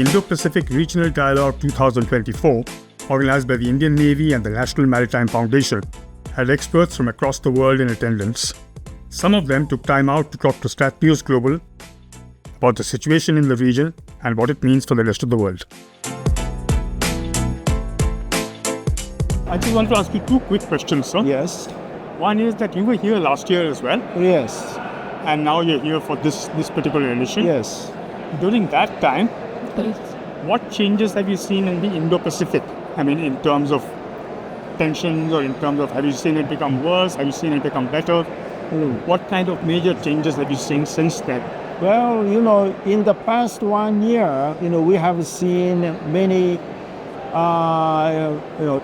Indo-Pacific Regional Dialogue 2024, organized by the Indian Navy and the National Maritime Foundation, had experts from across the world in attendance. Some of them took time out to talk to StratNews Global about the situation in the region and what it means for the rest of the world. I just want to ask you two quick questions, sir. Yes. One is that you were here last year as well, Yes. and now you're here for this particular edition. Yes. During that time, what changes have you seen in the Indo-Pacific? I mean, in terms of tensions, or in terms of, have you seen it become worse? Have you seen it become better? What kind of major changes have you seen since then? Well, in the past 1 year, we have seen many,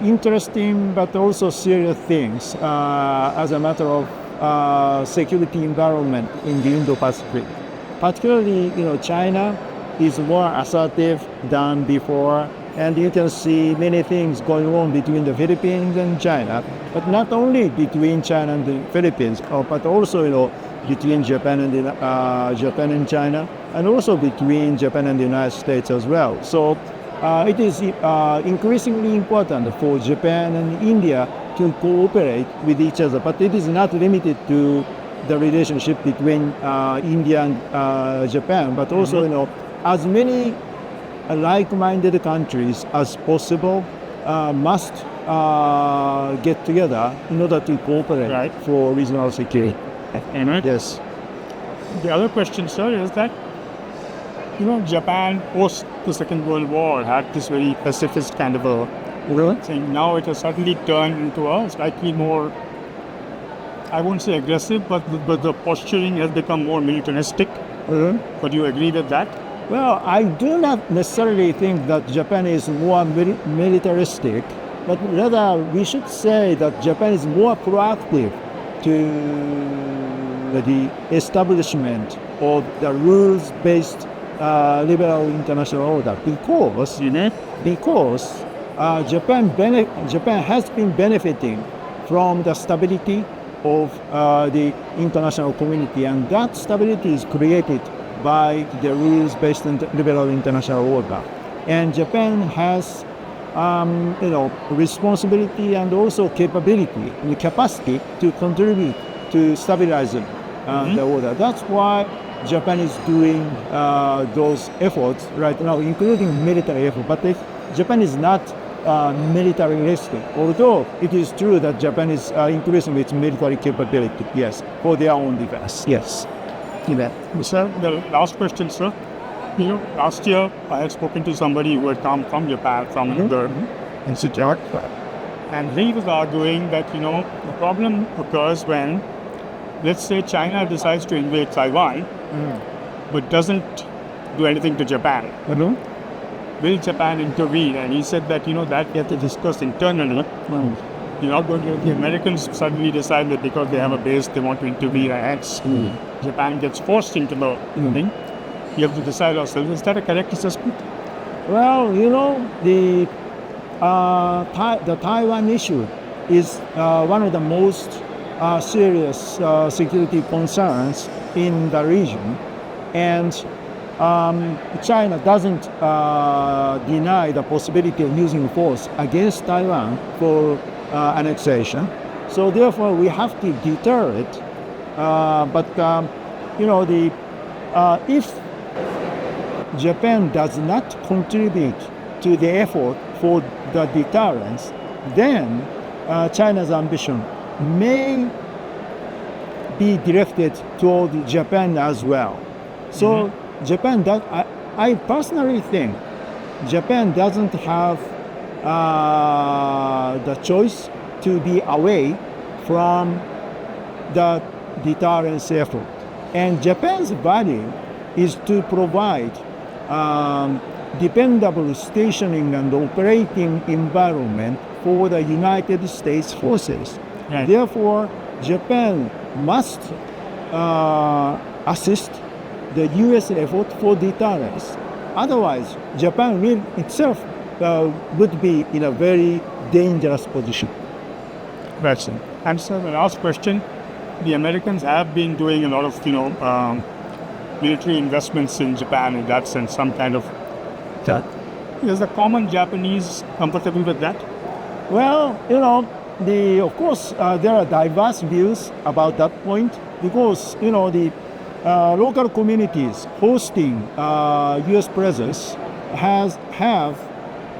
interesting but also serious things as a matter of security environment in the Indo-Pacific. Particularly, China is more assertive than before, and you can see many things going on between the Philippines and China, but not only between China and the Philippines, but also, between Japan and China, and also between Japan and the United States as well. So it is increasingly important for Japan and India to cooperate with each other, but it is not limited to the relationship between India and Japan, but also, as many like-minded countries as possible must get together in order to cooperate for regional security. Yes. The other question, sir, is that, Japan post the Second World War had this very pacifist kind of a thing. Now it has suddenly turned into a slightly more, I won't say aggressive, but the posturing has become more militaristic. But do you agree with that? Well, I do not necessarily think that Japan is more militaristic, but rather we should say that Japan is more proactive to the establishment of the rules-based liberal international order because Japan has been benefiting from the stability of the international community, and that stability is created by the rules-based liberal international order. And Japan has, responsibility and also capability and capacity to contribute to stabilizing the order. That's why Japan is doing those efforts right now, including military effort. But Japan is not militaristic, although it is true that Japan is increasing its military capability, yes, for their own defense, yes. Sir, the last question, sir. Last year I had spoken to somebody who had come from Japan, from the institute, and he was arguing that, the problem occurs when, let's say, China decides to invade Taiwan, but doesn't do anything to Japan. Will Japan intervene? And he said that, that gets discussed internally. You're not going to, the Americans suddenly decide that because they have a base, they want to intervene, and hence Japan gets forced into the thing. You have to decide ourselves. Is that a correct assessment? Well, the Taiwan issue is one of the most serious security concerns in the region, and China doesn't deny the possibility of using force against Taiwan for annexation. So therefore, we have to deter it. If Japan does not contribute to the effort for the deterrence, then China's ambition may be directed toward Japan as well. So Japan does. I personally think Japan doesn't have the choice to be away from the deterrence effort. And Japan's value is to provide dependable stationing and operating environment for the United States forces. Therefore, Japan must assist the U.S. effort for deterrence. Otherwise, Japan will itself would be in a very dangerous position. Right. And sir, the last question. The Americans have been doing a lot of, military investments in Japan in that sense, some kind of Is the common Japanese comfortable with that? Well, of course, there are diverse views about that point because, the local communities hosting U.S. presence have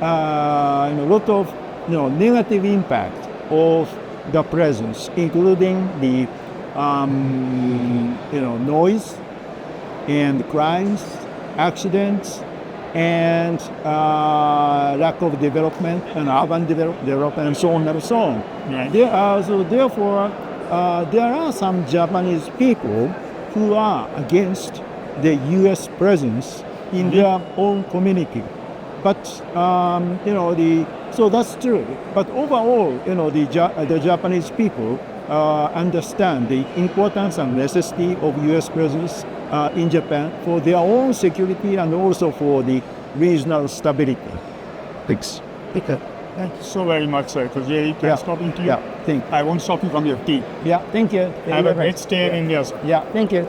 a lot of, negative impact of the presence, including the, noise and crimes, accidents, and lack of development and urban development and so on and so on. Right. Therefore, there are some Japanese people who are against the U.S. presence in their own community. But so that's true. But overall, the Japanese people understand the importance and necessity of U.S. presence in Japan for their own security and also for the regional stability. Thanks. Okay. Thank you so very much, sir. It was really nice talking to you. Yeah, thank you. I won't stop you from your tea. Yeah, thank you. Thank Have you a very great much. stay in India, sir. Yeah, thank you.